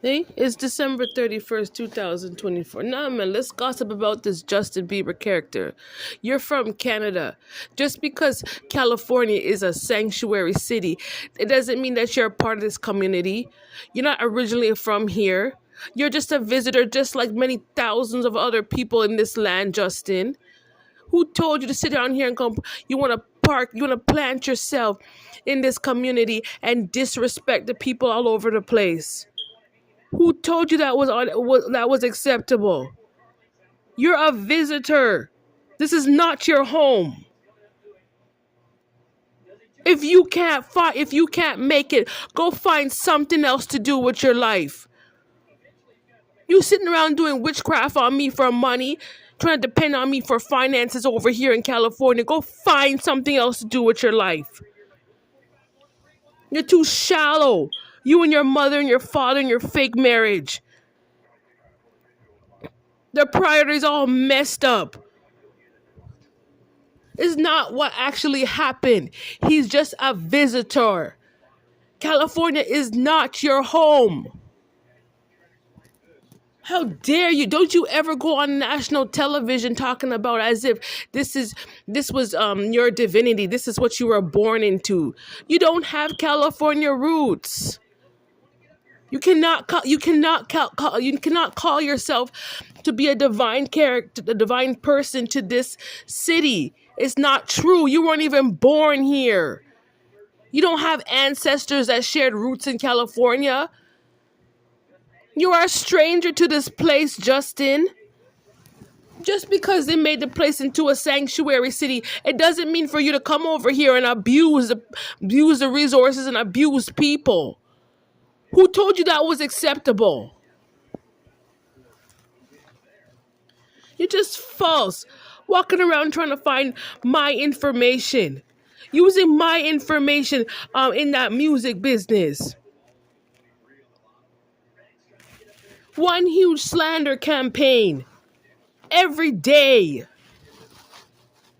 Hey, it's December 31st, 2024. Nah, man, let's gossip about this Justin Bieber character. You're from Canada. Just because California is a sanctuary city, it doesn't mean that you're a part of this community. You're not originally from here. You're just a visitor, just like many thousands of other people in this land, Justin. Who told you to sit down here and come? You want to park, you want to plant yourself in this community and disrespect the people all over the place? Who told you that was acceptable? You're a visitor. This is not your home. If you can't make it, go find something else to do with your life. You sitting around doing witchcraft on me for money, trying to depend on me for finances over here in California. Go find something else to do with your life. You're too shallow. You and your mother and your father and your fake marriage. Their priorities all messed up. Is not what actually happened. He's just a visitor. California is not your home. How dare you? Don't you ever go on national television talking about as if this was your divinity. This is what you were born into. You don't have California roots. You cannot call yourself to be a divine character, a divine person to this city. It's not true. You weren't even born here. You don't have ancestors that shared roots in California. You are a stranger to this place, Justin. Just because they made the place into a sanctuary city, it doesn't mean for you to come over here and abuse the resources and abuse people. Who told you that was acceptable? You're just false. Walking around trying to find my information. Using my information in that music business. One huge slander campaign. Every day.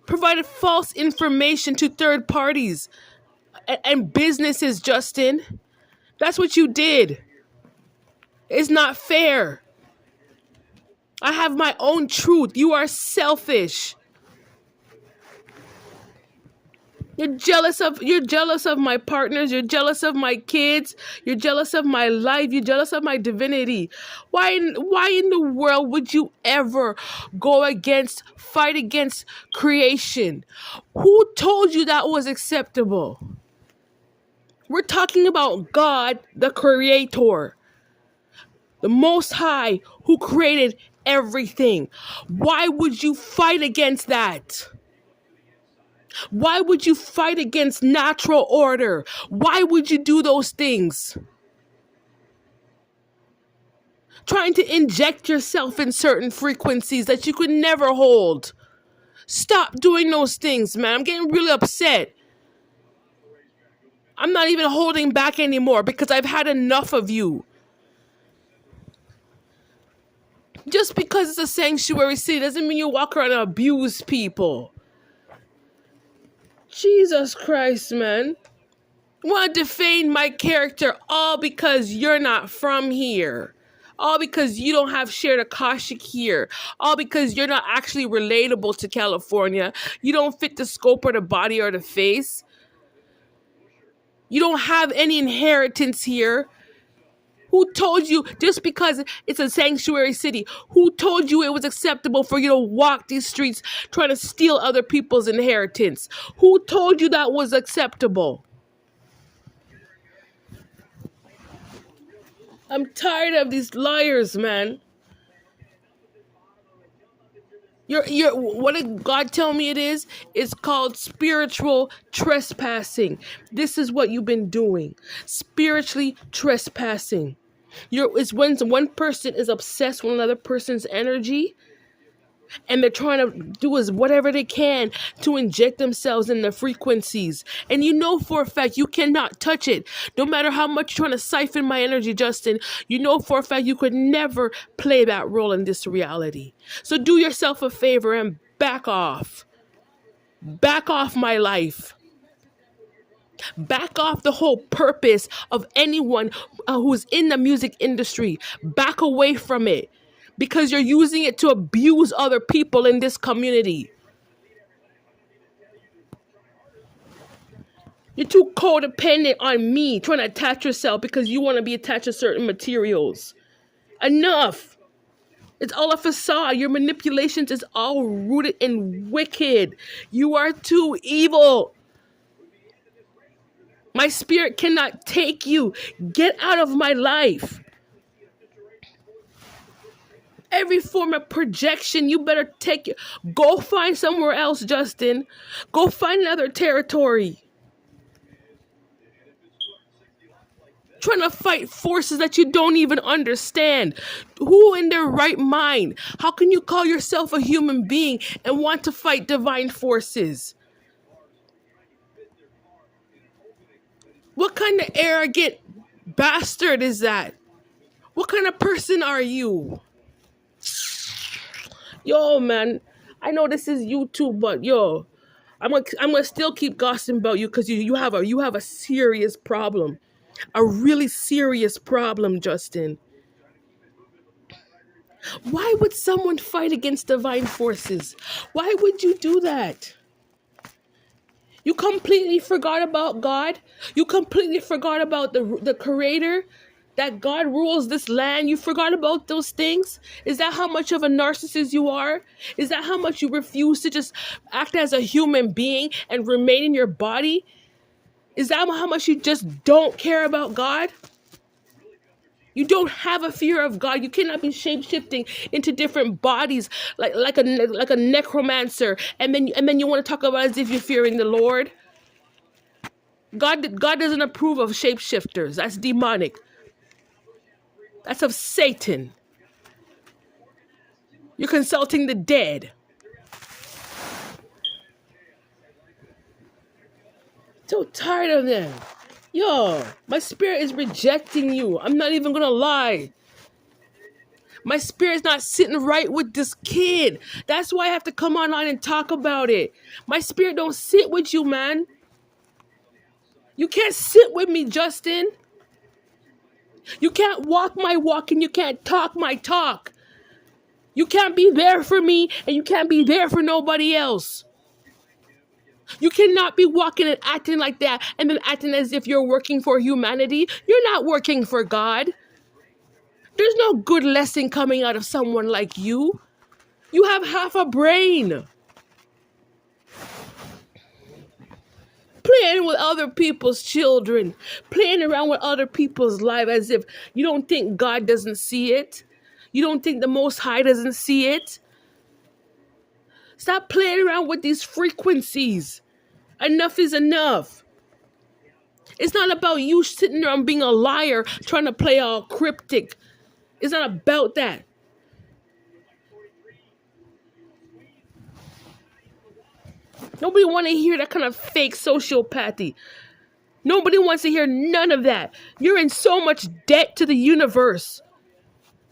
Provided false information to third parties and businesses, Justin. That's what you did. It's not fair. I have my own truth. You are selfish. You're jealous of my partners, you're jealous of my kids, you're jealous of my life, you're jealous of my divinity. Why in the world would you ever fight against creation? Who told you that was acceptable? We're talking about God, the creator, the most high who created everything. Why would you fight against that? Why would you fight against natural order? Why would you do those things? Trying to inject yourself in certain frequencies that you could never hold. Stop doing those things, man. I'm getting really upset. I'm not even holding back anymore because I've had enough of you. Just because it's a sanctuary city doesn't mean you walk around and abuse people. Jesus Christ, man. Want to defame my character all because you're not from here. All because you don't have shared Akashic here. All because you're not actually relatable to California. You don't fit the scope or the body or the face. You don't have any inheritance here. Who told you, just because it's a sanctuary city, who told you it was acceptable for you to walk these streets trying to steal other people's inheritance? Who told you that was acceptable? I'm tired of these liars, man. What did God tell me it is? It's called spiritual trespassing. This is what you've been doing. Spiritually trespassing. It's when one person is obsessed with another person's energy and they're trying to do whatever they can to inject themselves in the frequencies. And you know for a fact you cannot touch it. No matter how much you're trying to siphon my energy, Justin, you know for a fact you could never play that role in this reality. So do yourself a favor and back off. Back off my life. Back off the whole purpose of anyone who's in the music industry. Back away from it because you're using it to abuse other people in this community. You're too codependent on me trying to attach yourself because you want to be attached to certain materials. Enough. It's all a facade. Your manipulations is all rooted in wicked. You are too evil. My spirit cannot take you. Get out of my life. Every form of projection, you better take it. Go find somewhere else, Justin. Go find another territory. Trying to fight forces that you don't even understand. Who in their right mind? How can you call yourself a human being and want to fight divine forces? What kind of arrogant bastard is that? What kind of person are you? Yo, man, I know this is YouTube, but yo, I'm gonna still keep gossiping about you because you have a serious problem. A really serious problem, Justin. Why would someone fight against divine forces? Why would you do that? You completely forgot about God. You completely forgot about the creator, that God rules this land. You forgot about those things. Is that how much of a narcissist you are? Is that how much you refuse to just act as a human being and remain in your body? Is that how much you just don't care about God? You don't have a fear of God. You cannot be shape-shifting into different bodies like a necromancer, and then you want to talk about as if you're fearing the Lord. God doesn't approve of shapeshifters. That's demonic. That's of Satan. You're consulting the dead. So tired of them. Yo, my spirit is rejecting you. I'm not even gonna lie. My spirit's not sitting right with this kid. That's why I have to come online and talk about it. My spirit don't sit with you, man. You can't sit with me, Justin. You can't walk my walk and you can't talk my talk. You can't be there for me and you can't be there for nobody else. You cannot be walking and acting like that and then acting as if you're working for humanity. You're not working for God. There's no good lesson coming out of someone like you. You have half a brain. Playing with other people's children. Playing around with other people's life as if you don't think God doesn't see it. You don't think the Most High doesn't see it. Stop playing around with these frequencies. Enough is enough. It's not about you sitting there and being a liar, trying to play all cryptic. It's not about that. Nobody want to hear that kind of fake sociopathy. Nobody wants to hear none of that. You're in so much debt to the universe.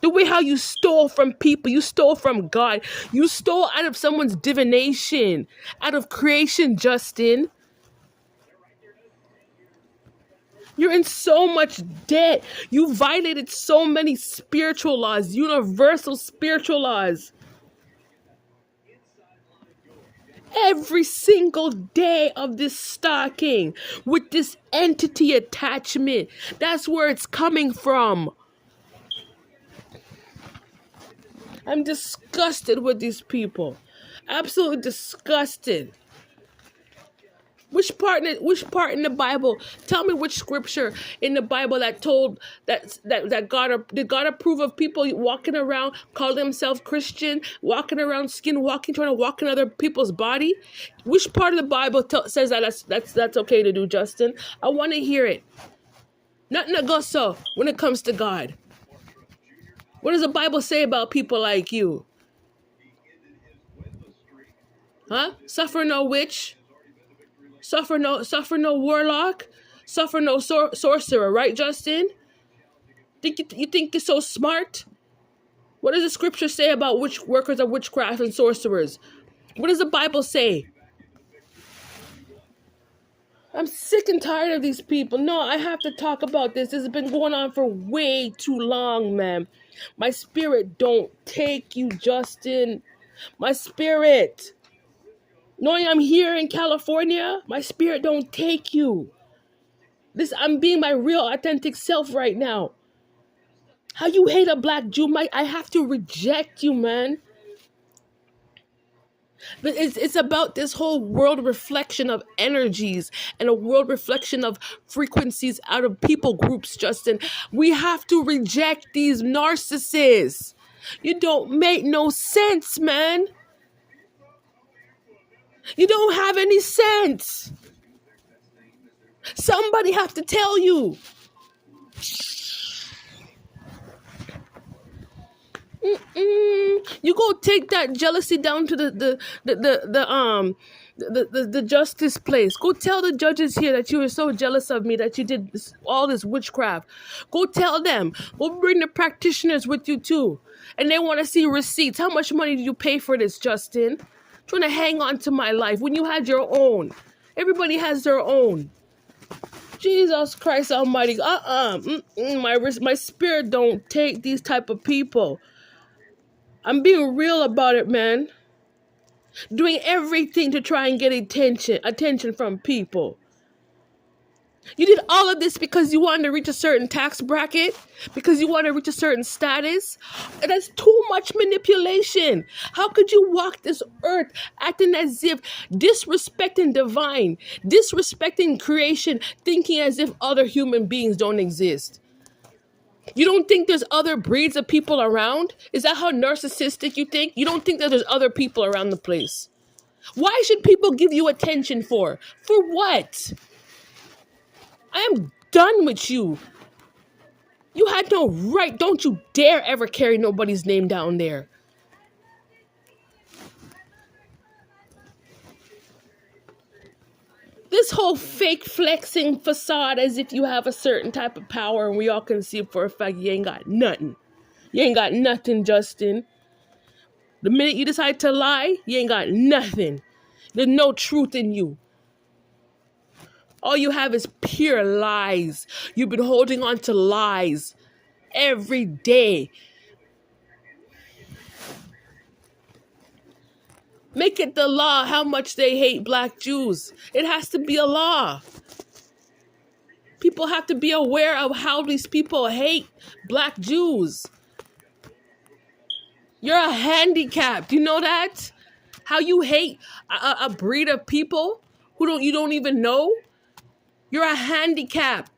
The way how you stole from people, you stole from God. You stole out of someone's divination, out of creation, Justin. You're in so much debt. You violated so many spiritual laws, universal spiritual laws. Every single day of this stalking with this entity attachment. That's where it's coming from. I'm disgusted with these people. Absolutely disgusted. Which part in the Bible? Tell me which scripture in the Bible that told that God did God approve of people walking around, calling themselves Christian, walking around skinwalking, trying to walk in other people's body? Which part of the Bible says that that's okay to do, Justin? I want to hear it. Nothing to go so when it comes to God. What does the Bible say about people like you? Huh? Suffer no witch. Suffer no warlock, suffer no sorcerer, right, Justin? You think you're so smart? What does the scripture say about workers of witchcraft and sorcerers? What does the Bible say? I'm sick and tired of these people. No, I have to talk about this. This has been going on for way too long, man. My spirit don't take you, Justin. My spirit. Knowing I'm here in California, my spirit don't take you. This I'm being my real authentic self right now. How you hate a black Jew, I have to reject you, man. But it's about this whole world reflection of energies and a world reflection of frequencies out of people groups, Justin. We have to reject these narcissists. You don't make no sense, man. You don't have any sense. Somebody have to tell you. You go take that jealousy down to the justice place. Go tell the judges here that you were so jealous of me that you did all this witchcraft. Go tell them. Go bring the practitioners with you too, and they want to see receipts. How much money did you pay for this, Justin? Trying to hang on to my life when you had your own. Everybody has their own. Jesus Christ Almighty. My spirit don't take these type of people. I'm being real about it, man. Doing everything to try and get attention from people. You did all of this because you wanted to reach a certain tax bracket, because you want to reach a certain status. And that's too much manipulation. How could you walk this earth acting as if disrespecting divine, disrespecting creation, thinking as if other human beings don't exist? You don't think there's other breeds of people around? Is that how narcissistic you think? You don't think that there's other people around the place? Why should people give you attention for? For what? I am done with you. You had no right. Don't you dare ever carry nobody's name down there. This whole fake flexing facade as if you have a certain type of power and we all can see for a fact you ain't got nothing. You ain't got nothing, Justin. The minute you decide to lie, you ain't got nothing. There's no truth in you. All you have is pure lies. You've been holding on to lies every day. Make it the law how much they hate black Jews. It has to be a law. People have to be aware of how these people hate black Jews. You're a handicap. Do you know that? How you hate a breed of people who you don't even know? You're a handicap.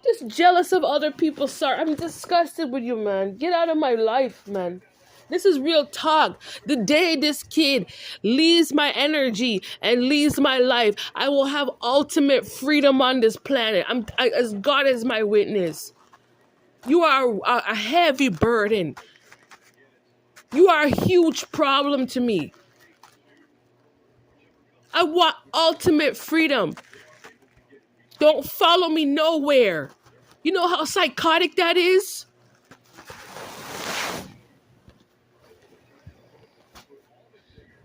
Just jealous of other people. Sorry, I'm disgusted with you, man. Get out of my life, man. This is real talk. The day this kid leaves my energy and leaves my life, I will have ultimate freedom on this planet. As God is my witness. You are a heavy burden. You are a huge problem to me. I want ultimate freedom. Don't follow me nowhere. You know how psychotic that is?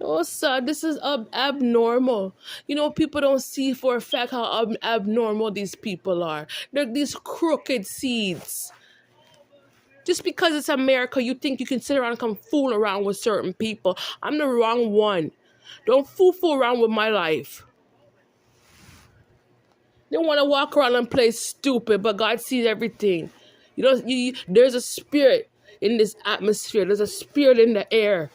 Oh, son, this is abnormal. You know, people don't see for a fact how abnormal these people are. They're these crooked seeds. Just because it's America, you think you can sit around and come fool around with certain people. I'm the wrong one. Don't fool around with my life. They want to walk around and play stupid, but God sees everything. There's a spirit in this atmosphere. There's a spirit in the air.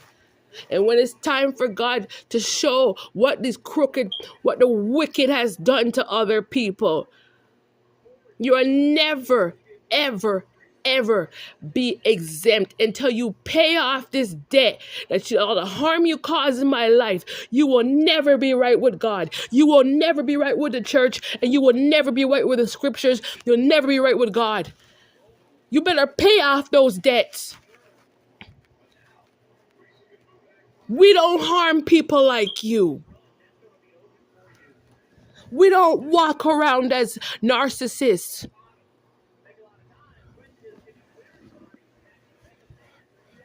And when it's time for God to show what the wicked has done to other people, you are never, ever, ever be exempt until you pay off this debt all the harm you cause in my life. You will never be right with God. You will never be right with the church, and you will never be right with the scriptures. You'll never be right with God. You better pay off those debts. We don't harm people like you. We don't walk around as narcissists.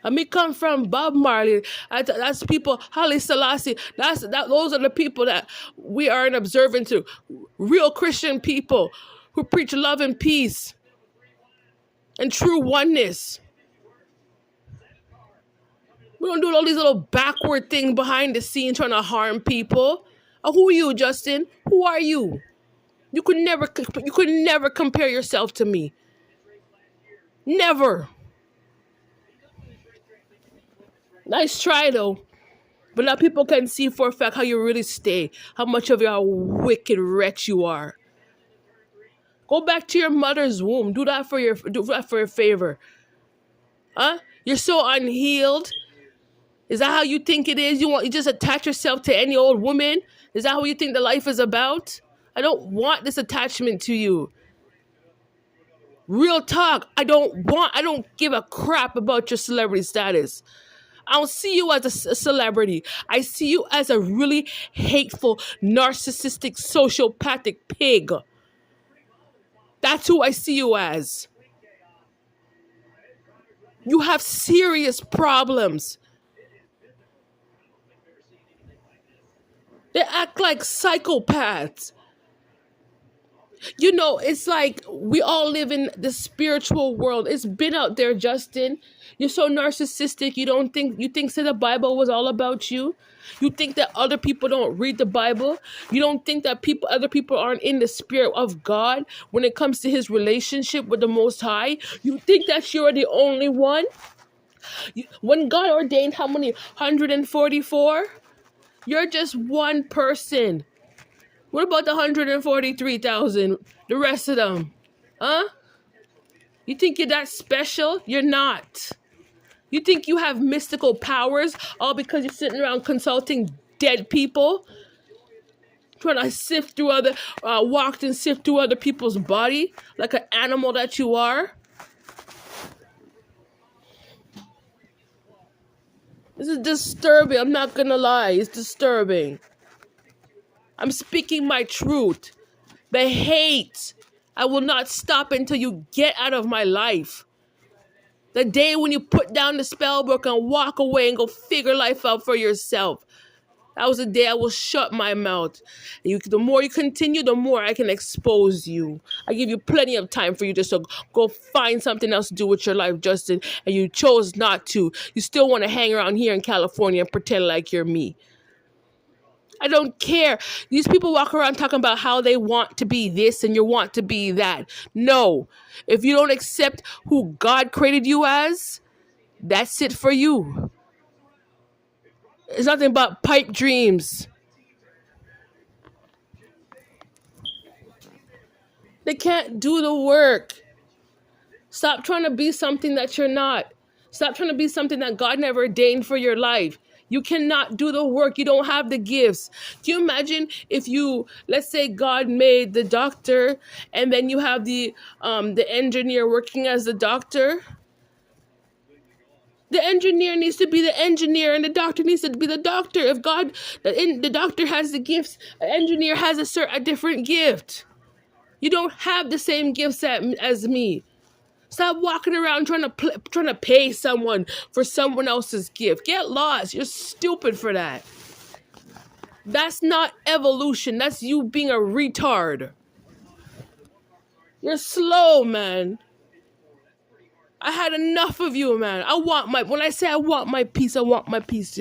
And me come from Bob Marley. That's people, Haile Selassie. Those are the people that we are observant to. Real Christian people who preach love and peace and true oneness. We don't do all these little backward things behind the scene trying to harm people. Who are you, Justin? Who are you? You could never compare yourself to me. Never. Nice try though. But now people can see for a fact how you really stay, how much of a wicked wretch you are. Go back to your mother's womb. Do that for your favor. Huh? You're so unhealed. Is that how you think it is? You just attach yourself to any old woman? Is that what you think the life is about? I don't want this attachment to you. Real talk. I don't give a crap about your celebrity status. I don't see you as a celebrity. I see you as a really hateful, narcissistic, sociopathic pig. That's who I see you as. You have serious problems. They act like psychopaths. It's like we all live in the spiritual world. It's been out there, Justin. You're so narcissistic. You think that the Bible was all about you. You think that other people don't read the Bible. You don't think that other people aren't in the spirit of God when it comes to his relationship with the Most High. You think that you're the only one. When God ordained how many? 144? You're just one person. What about the 143,000? The rest of them? Huh? You think you're that special? You're not. You think you have mystical powers all because you're sitting around consulting dead people? Trying to walk and sift through other people's body like an animal that you are? This is disturbing. I'm not gonna lie. It's disturbing. I'm speaking my truth. The hate. I will not stop until you get out of my life. The day when you put down the spell book and walk away and go figure life out for yourself. That was the day I will shut my mouth. The more you continue, the more I can expose you. I give you plenty of time for you just to go find something else to do with your life, Justin. And you chose not to. You still want to hang around here in California and pretend like you're me. I don't care. These people walk around talking about how they want to be this and you want to be that. No. If you don't accept who God created you as, that's it for you. It's nothing but pipe dreams. They can't do the work. Stop trying to be something that you're not. Stop trying to be something that God never ordained for your life. You cannot do the work. You don't have the gifts. Can you imagine if let's say God made the doctor and then you have the engineer working as the doctor? The engineer needs to be the engineer and the doctor needs to be the doctor. If the doctor has the gifts, the engineer has a different gift. You don't have the same gifts as me. Stop walking around trying to pay someone for someone else's gift. Get lost. You're stupid for that. That's not evolution. That's you being a retard. You're slow, man. I had enough of you, man. When I say I want my peace, I want my peace,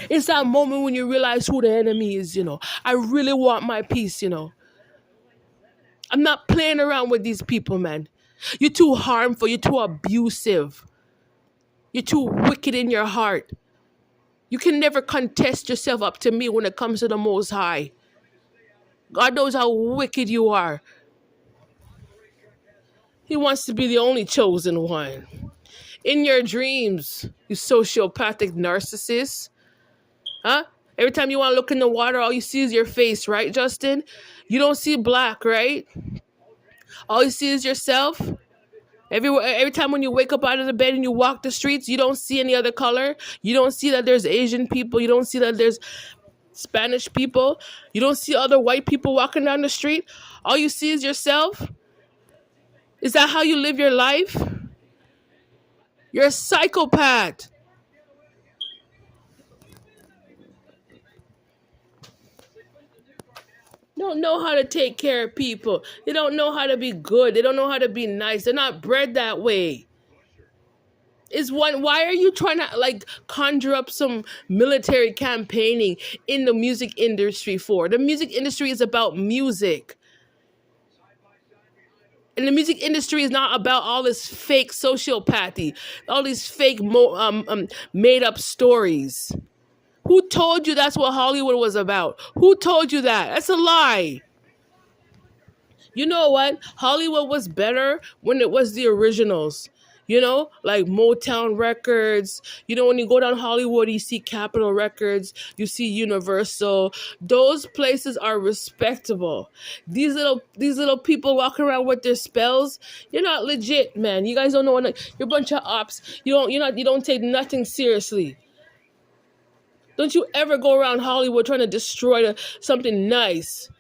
It's that moment when you realize who the enemy is, I really want my peace, I'm not playing around with these people, man. You're too harmful. You're too abusive. You're too wicked in your heart. You can never contest yourself up to me when it comes to the Most High. God knows how wicked you are. He wants to be the only chosen one. In your dreams, you sociopathic narcissist. Huh? Every time you want to look in the water, all you see is your face, right, Justin? You don't see black, right? All you see is yourself. Every time when you wake up out of the bed and you walk the streets, you don't see any other color. You don't see that there's Asian people. You don't see that there's Spanish people. You don't see other white people walking down the street. All you see is yourself. Is that how you live your life? You're a psychopath. don't know how to take care of people. They don't know how to be good. They don't know how to be nice. They're not bred that way. Is one Why are you trying to like conjure up some military campaigning in the music industry for? The music industry is about music. And the music industry is not about all this fake sociopathy, all these fake made up stories. Who told you that's what Hollywood was about? Who told you that? That's a lie. You know what? Hollywood was better when it was the originals. Like Motown Records. When you go down Hollywood, you see Capitol Records, you see Universal. Those places are respectable. These little people walking around with their spells, you're not legit, man. You guys don't know what you're a bunch of ops. You don't take nothing seriously. Don't you ever go around Hollywood trying to destroy something nice.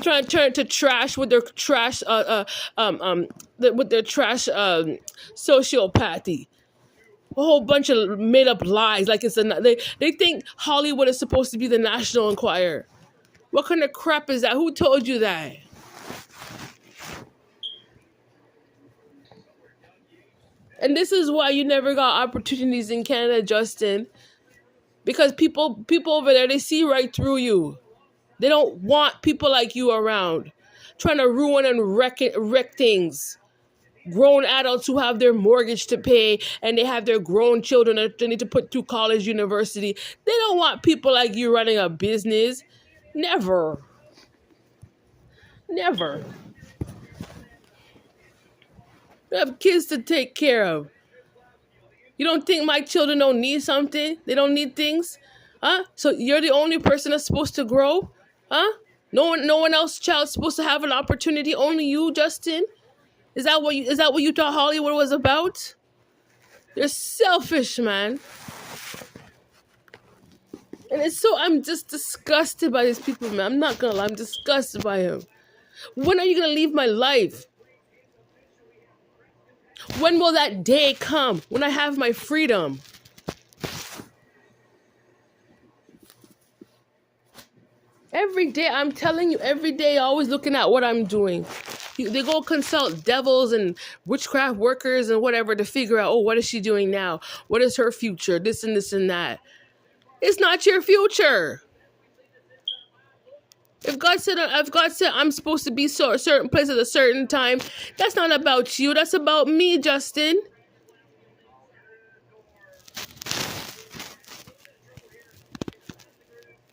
Trying to turn it to trash with their trash with their trash sociopathy, a whole bunch of made up lies. Like they think Hollywood is supposed to be the National Enquirer. What kind of crap is that? Who told you that? And this is why you never got opportunities in Canada, Justin, because people over there, they see right through you. They don't want people like you around trying to ruin and wreck things. Grown adults who have their mortgage to pay and they have their grown children that they need to put through college, university. They don't want people like you running a business. Never. Never. You have kids to take care of. You don't think my children don't need something? They don't need things? Huh? So you're the only person that's supposed to grow? Huh? No one else child's supposed to have an opportunity. Only you, Justin? Is that what you thought Hollywood was about? They're selfish, man. And I'm just disgusted by these people, man. I'm not gonna lie, I'm disgusted by him. When are you gonna leave my life? When will that day come? When I have my freedom? Every day, I'm telling you, every day, always looking at what I'm doing. They go consult devils and witchcraft workers and whatever to figure out, oh, what is she doing now? What is her future? This and this and that. It's not your future. If God said I'm supposed to be a certain place at a certain time, that's not about you. That's about me, Justin.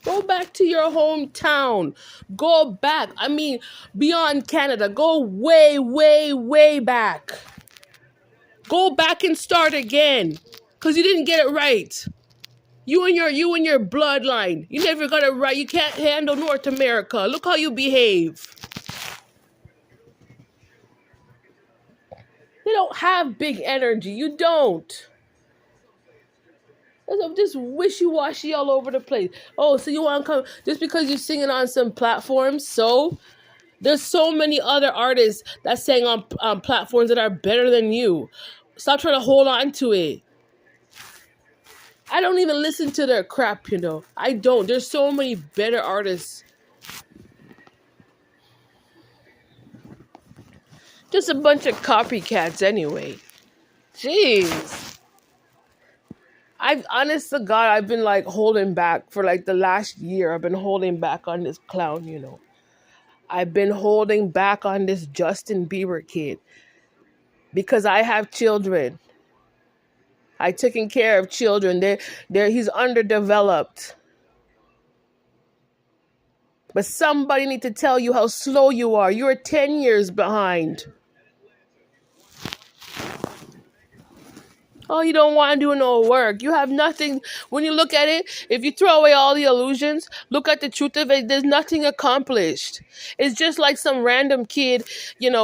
Go back to your hometown. Go back. I mean, beyond Canada. Go way, way, way back. Go back and start again. Because you didn't get it right. You and your bloodline. You never got it right. You can't handle North America. Look how you behave. They don't have big energy. You don't. There's just wishy-washy all over the place. Oh, so you want to come just because you're singing on some platforms? So there's so many other artists that sing on platforms that are better than you. Stop trying to hold on to it. I don't even listen to their crap, I don't. There's so many better artists. Just a bunch of copycats anyway. Jeez. Honest to God, I've been like holding back for like the last year. I've been holding back on this clown. I've been holding back on this Justin Bieber kid because I have children. I taken care of children. He's underdeveloped. But somebody need to tell you how slow you are. You're 10 years behind. Oh, you don't want to do no work. You have nothing. When you look at it, if you throw away all the illusions, look at the truth of it, there's nothing accomplished. It's just like some random kid, in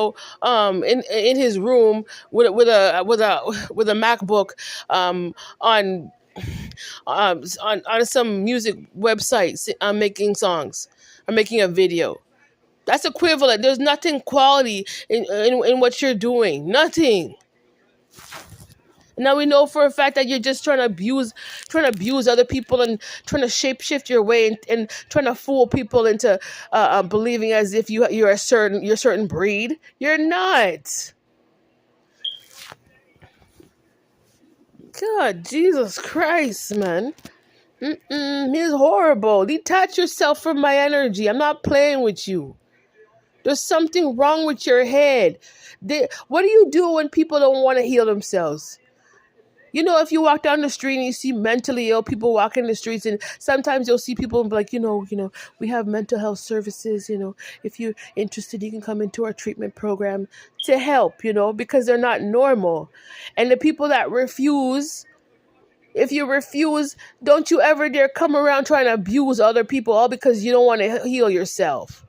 his room with a MacBook, on on some music website, making songs or making a video. That's equivalent. There's nothing quality in what you're doing. Nothing. Now we know for a fact that you're just trying to abuse other people and trying to shapeshift your way and trying to fool people into believing as if you're a certain breed. You're not. God, Jesus Christ, man. He's horrible. Detach yourself from my energy. I'm not playing with you. There's something wrong with your head. What do you do when people don't want to heal themselves? You know, if you walk down the street and you see mentally ill people walking the streets, and sometimes you'll see people and be like, we have mental health services. If you're interested, you can come into our treatment program to help. Because they're not normal, and the people that refuse. If you refuse, don't you ever dare come around trying to abuse other people all because you don't want to heal yourself.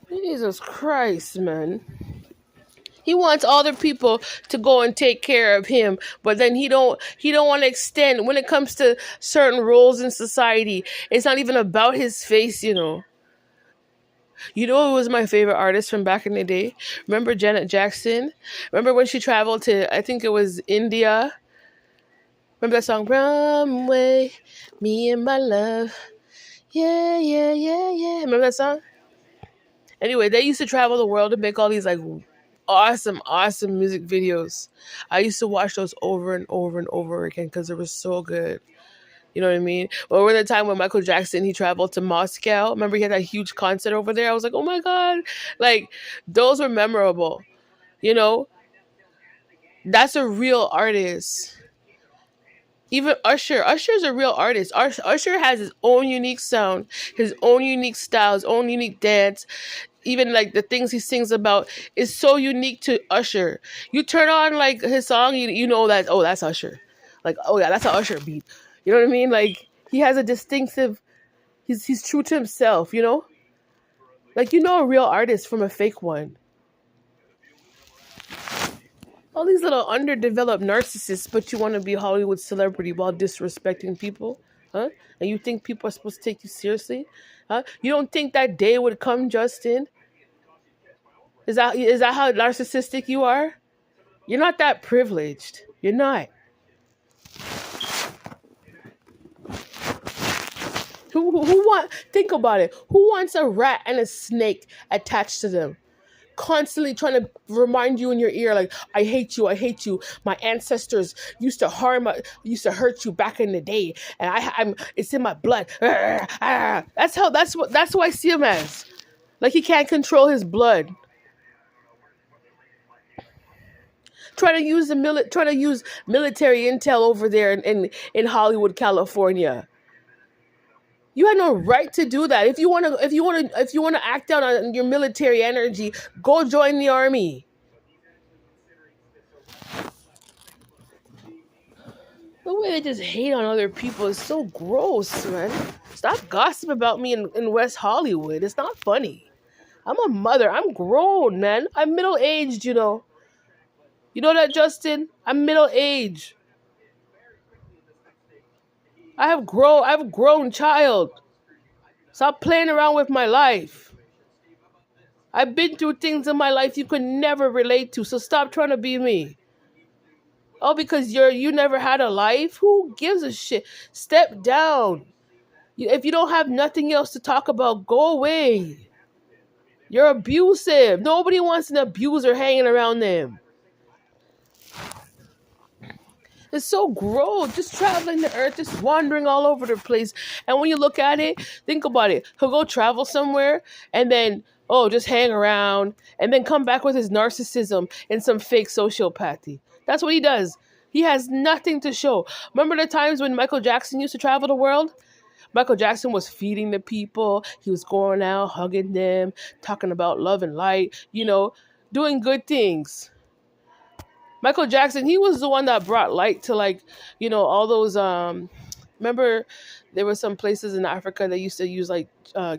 Jesus Christ, man. He wants other people to go and take care of him, but then he don't want to extend when it comes to certain roles in society. It's not even about his face. You know who was my favorite artist from back in the day? Remember Janet Jackson? Remember when she traveled to, I think it was India? Remember that song, Runway, Me and My Love. Yeah, yeah, yeah, yeah. Remember that song? Anyway, they used to travel the world to make all these like awesome, awesome music videos. I used to watch those over and over and over again because they were so good. You know what I mean? Or when the time when Michael Jackson, he traveled to Moscow. Remember he had that huge concert over there? I was like, oh my God. Like, those were memorable. You know? That's a real artist. Even Usher's a real artist. Usher has his own unique sound, his own unique style, his own unique dance. Even like the things he sings about is so unique to Usher. You turn on like his song, you know that, oh, that's Usher. Like, oh yeah, that's an Usher beat. You know what I mean? Like, he has a distinctive. He's true to himself. Like, a real artist from a fake one. All these little underdeveloped narcissists, but you want to be a Hollywood celebrity while disrespecting people, huh? And you think people are supposed to take you seriously, huh? You don't think that day would come, Justin? Is that how narcissistic you are? You're not that privileged. You're not. Who want? Think about it. Who wants a rat and a snake attached to them? Constantly trying to remind you in your ear, like, I hate you, I hate you. My ancestors used to hurt you back in the day, and it's in my blood. That's who I see him as. Like, he can't control his blood. Trying to use military intel over there in Hollywood, California. You had no right to do that. If you want to act out on your military energy, go join the army. The way they just hate on other people is so gross, man. Stop gossiping about me in West Hollywood. It's not funny. I'm a mother. I'm grown, man. I'm middle aged. You know that, Justin? I'm middle aged. I have a grown child. Stop playing around with my life. I've been through things in my life you could never relate to, so stop trying to be me. Oh, because you never had a life? Who gives a shit? Step down. If you don't have nothing else to talk about, go away. You're abusive. Nobody wants an abuser hanging around them. It's so gross. Just traveling the earth, just wandering all over the place. And when you look at it, think about it. He'll go travel somewhere and then, oh, just hang around and then come back with his narcissism and some fake sociopathy. That's what he does. He has nothing to show. Remember the times when Michael Jackson used to travel the world? Michael Jackson was feeding the people. He was going out, hugging them, talking about love and light, doing good things. Michael Jackson, he was the one that brought light to, like, all those remember there were some places in Africa that used to use like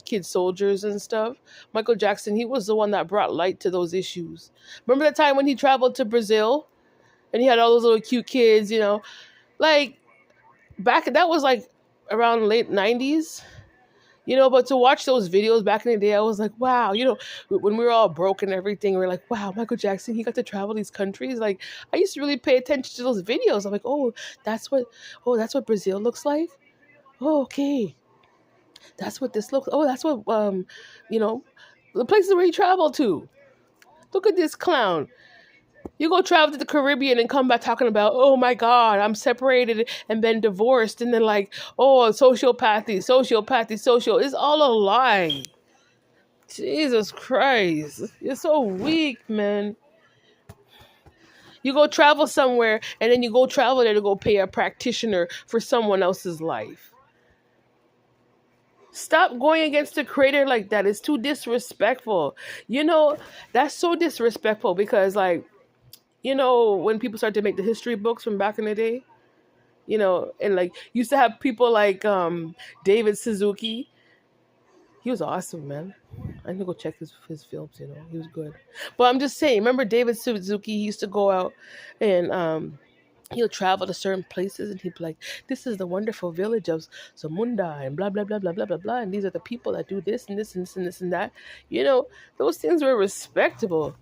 kid soldiers and stuff. Michael Jackson, he was the one that brought light to those issues. Remember the time when he traveled to Brazil and he had all those little cute kids, like back that was like around late 90s. But to watch those videos back in the day, I was like, wow, when we were all broke and everything, we are like, wow, Michael Jackson, he got to travel these countries. Like, I used to really pay attention to those videos. I'm like, that's what, that's what Brazil looks like. Oh, okay, that's what this looks. Oh, that's what you know, the places where he traveled to. Look at this clown. You go travel to the Caribbean and come back talking about, oh my God, I'm separated and been divorced, and then like, oh, sociopathy, social. It's all a lie. Jesus Christ. You're so weak, man. You go travel somewhere and then you go travel there to go pay a practitioner for someone else's life. Stop going against the creator like that. It's too disrespectful. That's so disrespectful because, like, when people start to make the history books from back in the day, and like used to have people like David Suzuki. He was awesome, man. I need to go check his films. He was good. But I'm just saying, remember David Suzuki? He used to go out and he'll travel to certain places and he'd be like, "This is the wonderful village of Zamunda and blah blah blah blah blah blah blah, and these are the people that do this and this and this and this and that." Those things were respectable.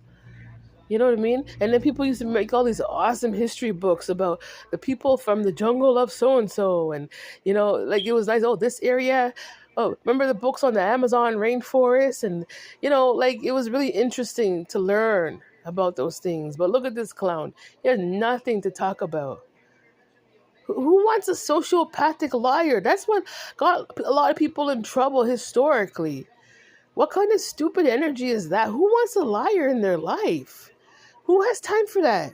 You know what I mean? And then people used to make all these awesome history books about the people from the jungle of so and so, and like it was nice. Oh, this area. Oh, remember the books on the Amazon rainforest, and like it was really interesting to learn about those things. But look at this clown. He has nothing to talk about. Who wants a sociopathic liar? That's what got a lot of people in trouble historically. What kind of stupid energy is that? Who wants a liar in their life? Who has time for that?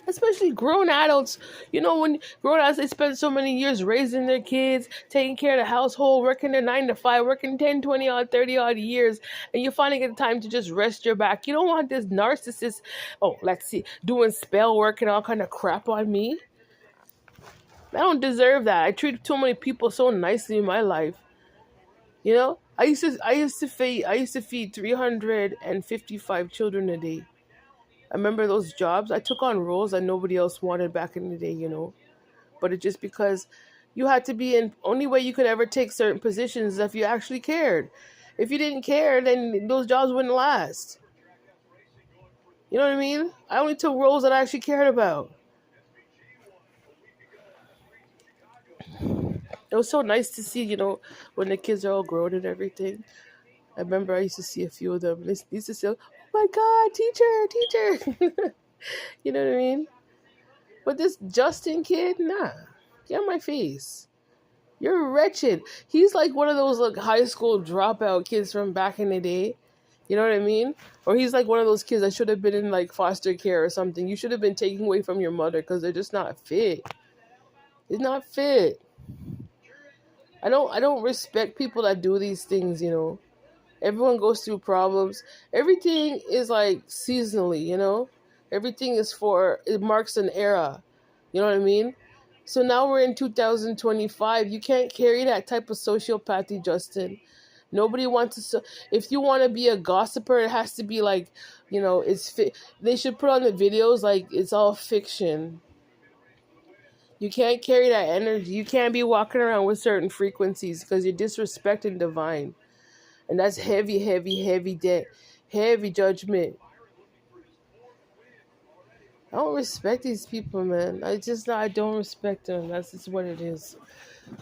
Especially grown adults. When grown adults, they spend so many years raising their kids, taking care of the household, working their 9 to 5, working 10, 20 odd, 30 odd years, and you finally get the time to just rest your back. You don't want this narcissist, let's see, doing spell work and all kind of crap on me. I don't deserve that. I treat too many people so nicely in my life. I used to feed 355 children a day. I remember those jobs. I took on roles that nobody else wanted back in the day. But it's just because you had to be in. Only way you could ever take certain positions is if you actually cared. If you didn't care, then those jobs wouldn't last. You know what I mean? I only took roles that I actually cared about. It was so nice to see, when the kids are all grown and everything. I remember I used to see a few of them. They used to say, "Oh my God, teacher!" You know what I mean? But this Justin kid, nah, get on my face. You're wretched. He's like one of those like high school dropout kids from back in the day. You know what I mean? Or he's like one of those kids that should have been in like foster care or something. You should have been taken away from your mother because they're just not fit. It's not fit. I don't respect people that do these things. Everyone goes through problems. Everything is like seasonally. Everything it marks an era. You know what I mean? So now we're in 2025. You can't carry that type of sociopathy, Justin. Nobody wants to. If you want to be a gossiper, it has to be like, they should put on the videos like it's all fiction. You can't carry that energy. You can't be walking around with certain frequencies because you're disrespecting divine. And that's heavy, heavy, heavy debt, heavy judgment. I don't respect these people, man. I don't respect them. That's just what it is.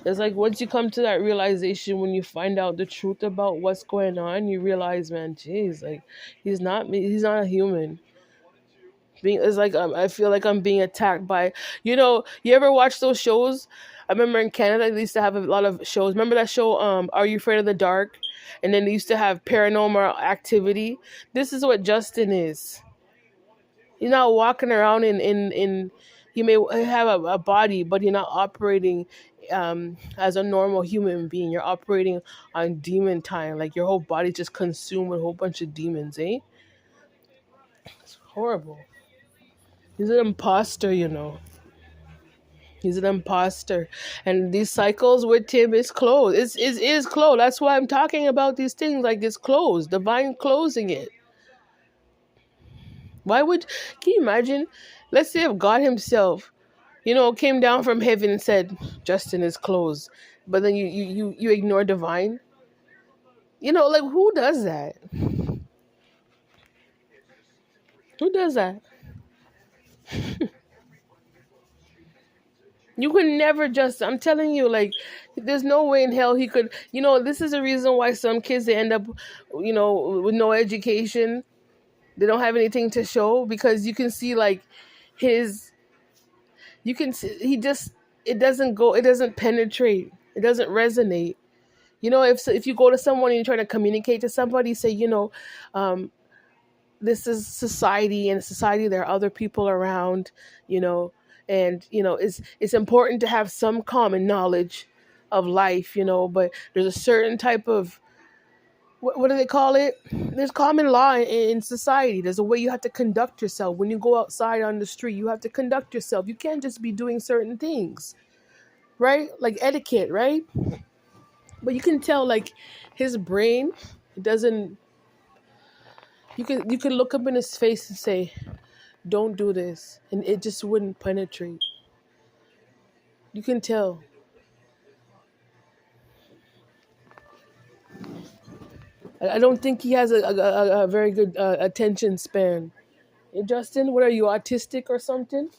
It's like once you come to that realization, when you find out the truth about what's going on, you realize, man, jeez, like he's not me. He's not a human. It's like I feel like I'm being attacked by. You ever watch those shows? I remember in Canada they used to have a lot of shows. Remember that show, Are You Afraid of the Dark? And then they used to have Paranormal Activity. This is what Justin is. He's not walking around in he may have a body, but you're not operating as a normal human being. You're operating on demon time. Like your whole body's just consumed with a whole bunch of demons, eh? It's horrible. He's an imposter. He's an imposter. And these cycles with him is closed. It is closed. That's why I'm talking about these things like it's closed. Divine closing it. Can you imagine? Let's say if God himself Came down from heaven and said, Justin is closed. But then you ignore divine. Like who does that? Who does that? You could never just, I'm telling you, like, there's no way in hell he could, this is the reason why some kids, they end up, with no education. They don't have anything to show because you can see, like, his, you can see, it doesn't penetrate, it doesn't resonate. If you go to someone and you're trying to communicate to somebody, say, um, this is society, and society there are other people around, you know and it's important to have some common knowledge of life, but there's a certain type of, what do they call it, there's common law in society. There's a way you have to conduct yourself when you go outside on the street. You have to conduct yourself. You can't just be doing certain things, right? Like etiquette, right? But you can tell, like, his brain doesn't, you can look up in his face and say, don't do this, and it just wouldn't penetrate. You can tell. I don't think he has a very good attention span. Hey, Justin, what are you, autistic or something?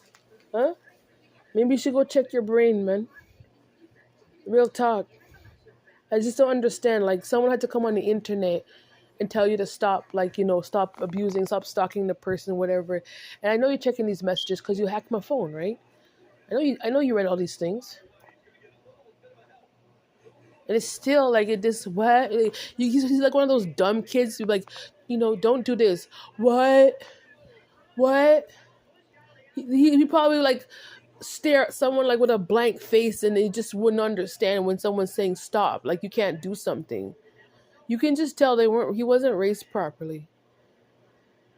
Huh? Maybe you should go check your brain, man. Real talk. I just don't understand. Like, someone had to come on the internet and tell you to stop, like, stop abusing, stop stalking the person, whatever. And I know you're checking these messages because you hacked my phone, right? I know you read all these things. And it's still like it this what he's like one of those dumb kids who, like, don't do this. What he probably, like, stare at someone, like, with a blank face, and they just wouldn't understand when someone's saying stop, like, you can't do something. You can just tell he wasn't raised properly.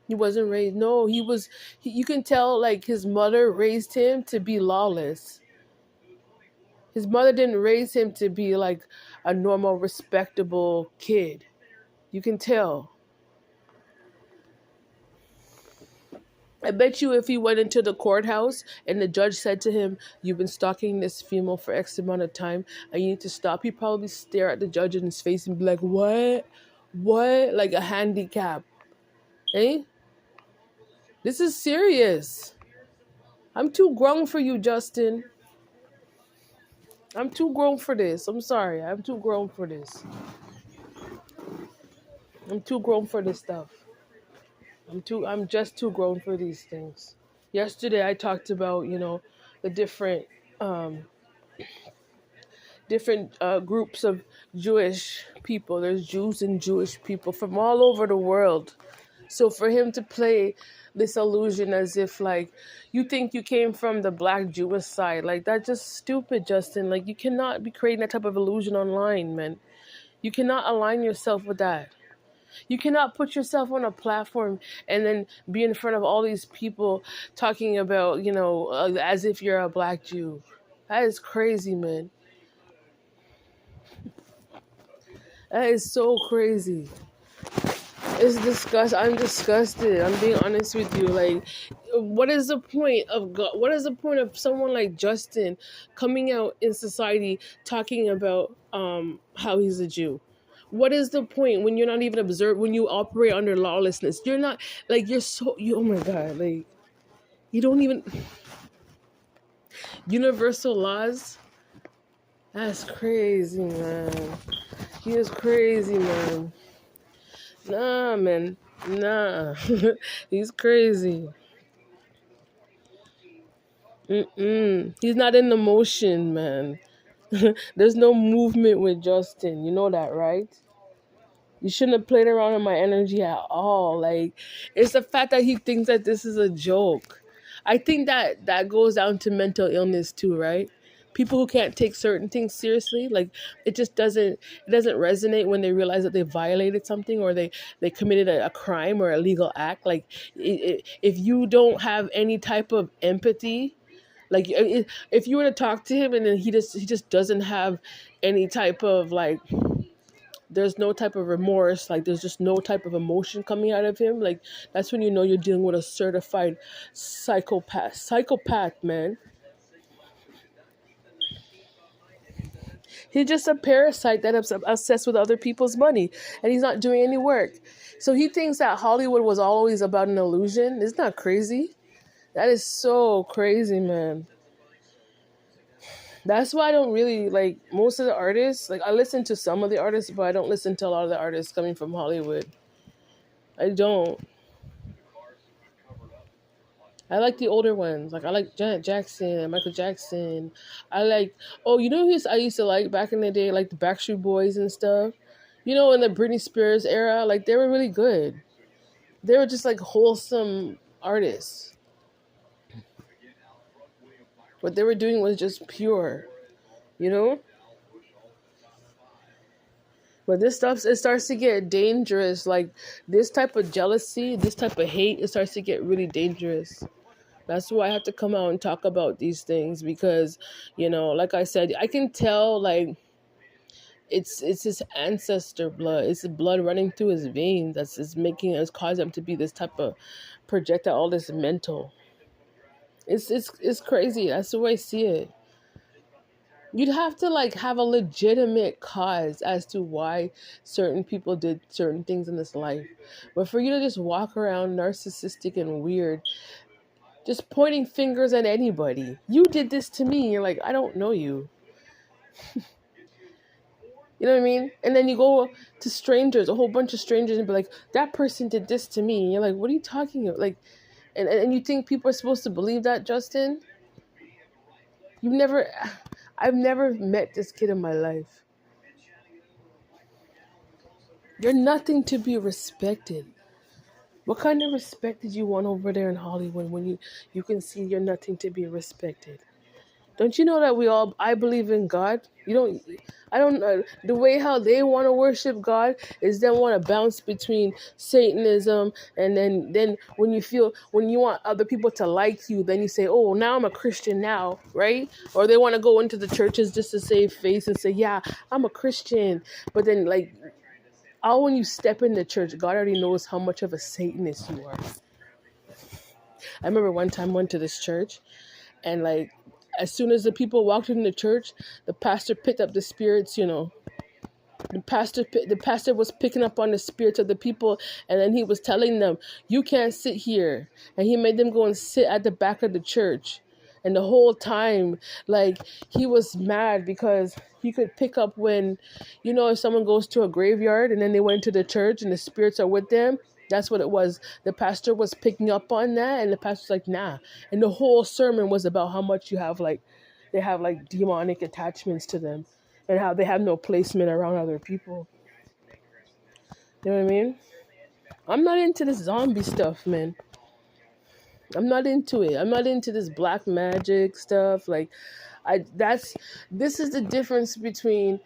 He wasn't raised, no, you can tell, like, his mother raised him to be lawless. His mother didn't raise him to be like a normal, respectable kid. You can tell. I bet you if he went into the courthouse and the judge said to him, you've been stalking this female for X amount of time and you need to stop, he'd probably stare at the judge in his face and be like, what? What? Like a handicap. Eh? This is serious. I'm too grown for you, Justin. I'm too grown for this. I'm sorry. I'm too grown for this. I'm too grown for this stuff. I'm just too grown for these things. Yesterday I talked about, the um different groups of Jewish people. There's Jews and Jewish people from all over the world. So for him to play this illusion as if, like, you think you came from the black Jewish side, like, that's just stupid, Justin. Like, you cannot be creating that type of illusion online, man. You cannot align yourself with that. You cannot put yourself on a platform and then be in front of all these people talking about, as if you're a black Jew. That is crazy, man. That is so crazy. It's disgust. I'm disgusted. I'm being honest with you. Like, what is the point of God? What is the point of someone like Justin coming out in society talking about how he's a Jew? What is the point when you're not even observed, when you operate under lawlessness? You're not, like, oh my God, like, you don't even universal laws. That's crazy, man. He is crazy, man. Nah, man. Nah. He's crazy. He's not in the motion, man. There's no movement with Justin. You know that, right? You shouldn't have played around with my energy at all. Like, it's the fact that he thinks that this is a joke. I think that goes down to mental illness too, right? People who can't take certain things seriously, like, it doesn't resonate when they realize that they violated something, or they committed a crime or a legal act. Like, if you don't have any type of empathy, like, if you were to talk to him and then he just doesn't have any type of, like, there's no type of remorse, like, there's just no type of emotion coming out of him, like, that's when you know you're dealing with a certified psychopath, man. He's just a parasite that's obsessed with other people's money, and he's not doing any work. So he thinks that Hollywood was always about an illusion. Isn't that crazy? That is so crazy, man. That's why I don't really like most of the artists. Like I listen to some of the artists, but I don't listen to a lot of the artists coming from Hollywood. I don't. I like the older ones. Like I like Janet Jackson, Michael Jackson. I like you know who I used to like back in the day, like the Backstreet Boys and stuff. You know, in the Britney Spears era, like they were really good. They were just like wholesome artists. What they were doing was just pure, you know? But this stuff, it starts to get dangerous. Like this type of jealousy, this type of hate, it starts to get really dangerous. That's why I have to come out and talk about these things because, like I said, I can tell like it's his ancestor blood. It's the blood running through his veins that's is making us cause him to be this type of projectile, all this mental. It's crazy. That's the way I see it. You'd have to like have a legitimate cause as to why certain people did certain things in this life. But for you to just walk around narcissistic and weird, just pointing fingers at anybody. You did this to me. You're like, I don't know you. You know what I mean? And then you go to strangers, a whole bunch of strangers, and be like, that person did this to me. And you're like, what are you talking about? Like, and you think people are supposed to believe that, Justin? You've never, I've never met this kid in my life. You're nothing to be respected. What kind of respect did you want over there in Hollywood when you can see you're nothing to be respected? Don't you know that I believe in God? I don't know. The way how they want to worship God is they want to bounce between Satanism and then when you want other people to like you, then you say, oh, now I'm a Christian now, right? Or they want to go into the churches just to save face and say, yeah, I'm a Christian. But then like, all when you step in the church, God already knows how much of a Satanist you are. I remember one time I went to this church and like as soon as the people walked in the church, the pastor picked up the spirits, the pastor was picking up on the spirits of the people, and then he was telling them, you can't sit here. And he made them go and sit at the back of the church. And the whole time, like, he was mad because he could pick up when, if someone goes to a graveyard and then they went to the church and the spirits are with them. That's what it was. The pastor was picking up on that, and the pastor's like, nah. And the whole sermon was about how much they have like demonic attachments to them and how they have no placement around other people. You know what I mean? I'm not into this zombie stuff, man. I'm not into it. I'm not into this black magic stuff. Like, this is the difference between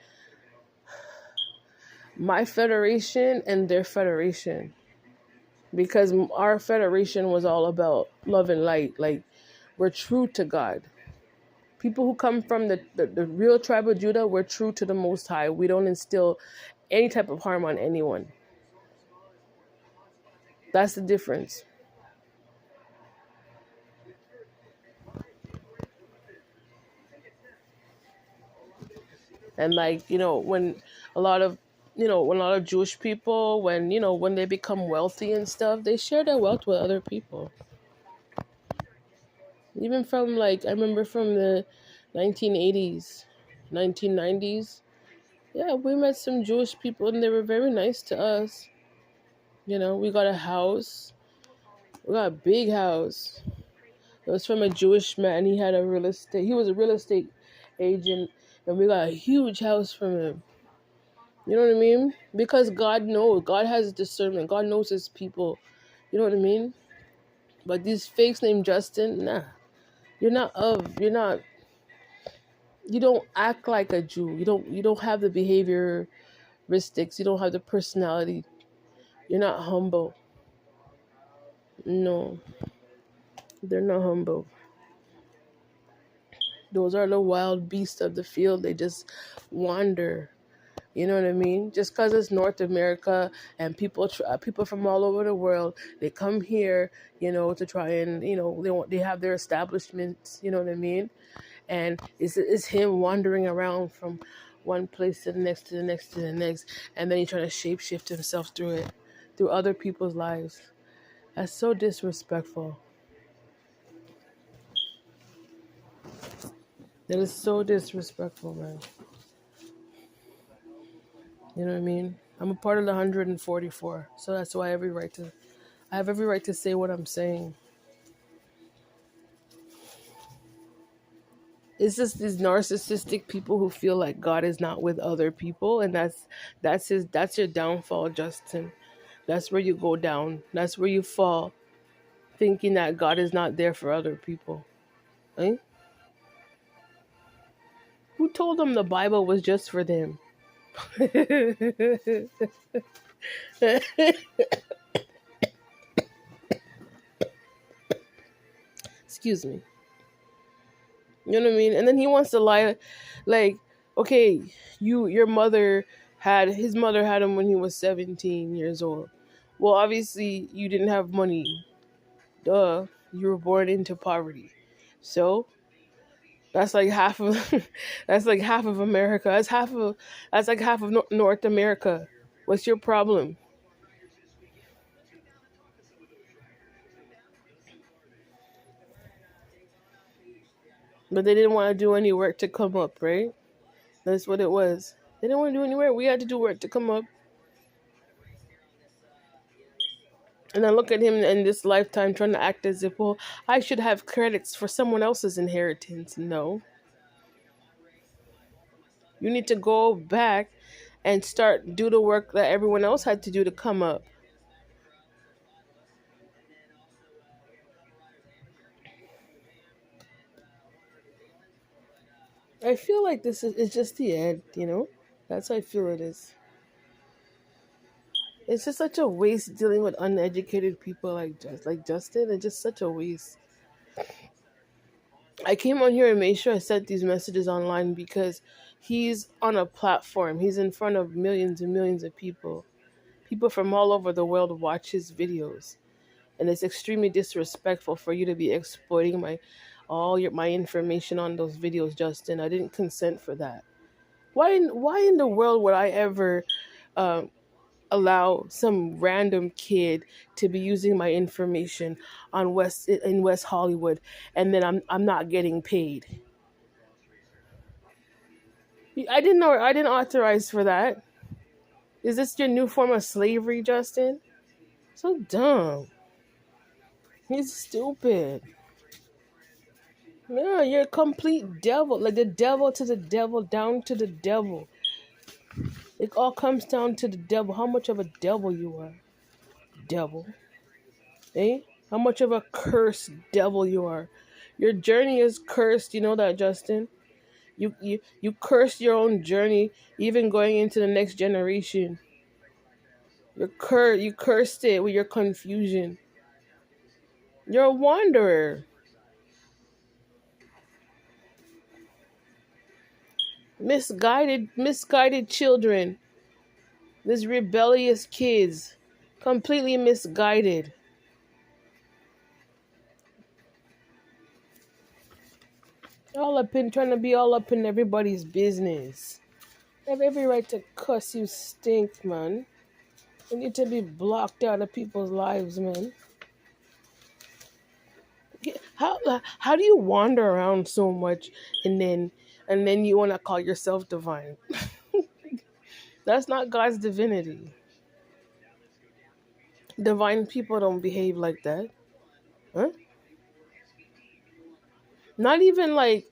my federation and their federation. Because our federation was all about love and light. Like, we're true to God. People who come from the real tribe of Judah, we're true to the Most High. We don't instill any type of harm on anyone. That's the difference. And like, when a lot of Jewish people, when they become wealthy and stuff, they share their wealth with other people. Even from like, I remember from the 1980s, 1990s, yeah, we met some Jewish people and they were very nice to us. We got a house. We got a big house. It was from a Jewish man. He was a real estate agent, and we got a huge house from him. You know what I mean? Because God knows. God has discernment. God knows his people. You know what I mean? But these fakes named Justin, nah. You're not you don't act like a Jew. You don't have the behavioristics. You don't have the personality. You're not humble. No. They're not humble. Those are the wild beasts of the field. They just wander. You know what I mean? Just because it's North America and people from all over the world, they come here, to try and, they have their establishments. You know what I mean? And it's him wandering around from one place to the next, to the next, to the next, and then he's trying to shapeshift himself through it, through other people's lives. That's so disrespectful. That is so disrespectful, man. You know what I mean? I'm a part of the 144, so that's why I have every right to say what I'm saying. It's just these narcissistic people who feel like God is not with other people, and that's your downfall, Justin. That's where you go down. That's where you fall, thinking that God is not there for other people. Eh? Who told them the Bible was just for them? Excuse me. You know what I mean? And then he wants to lie, like, okay, your mother had his mother had him when he was 17 years old. Well, obviously you didn't have money. Duh, you were born into poverty. So that's like half of that's like half of America. That's like half of North America. What's your problem? But they didn't want to do any work to come up, right? That's what it was. They didn't want to do any work. We had to do work to come up. And I look at him in this lifetime trying to act as if, well, I should have credits for someone else's inheritance. No. You need to go back and start do the work that everyone else had to do to come up. I feel like this is it's just the end, you know? That's how I feel it is. It's just such a waste dealing with uneducated people like Justin. It's just such a waste. I came on here and made sure I sent these messages online because he's on a platform. He's in front of millions and millions of people. People from all over the world watch his videos. And it's extremely disrespectful for you to be exploiting my information on those videos, Justin. I didn't consent for that. Why in the world would I ever uh, allow some random kid to be using my information on West Hollywood, and then I'm not getting paid? I didn't authorize for that. Is this your new form of slavery, Justin? So dumb. He's stupid. Yeah, you're a complete devil. Like the devil to the devil, down to the devil. It all comes down to the devil. How much of a devil you are. Devil. Eh? How much of a cursed devil you are. Your journey is cursed. You know that, Justin? You cursed your own journey, even going into the next generation. You cursed it with your confusion. You're a wanderer. Misguided children. These rebellious kids. Completely misguided. All up in trying to be all up in everybody's business. I have every right to cuss, you stink, man. You need to be blocked out of people's lives, man. How do you wander around so much and then you want to call yourself divine? That's not God's divinity. Divine people don't behave like that. Huh? Not even like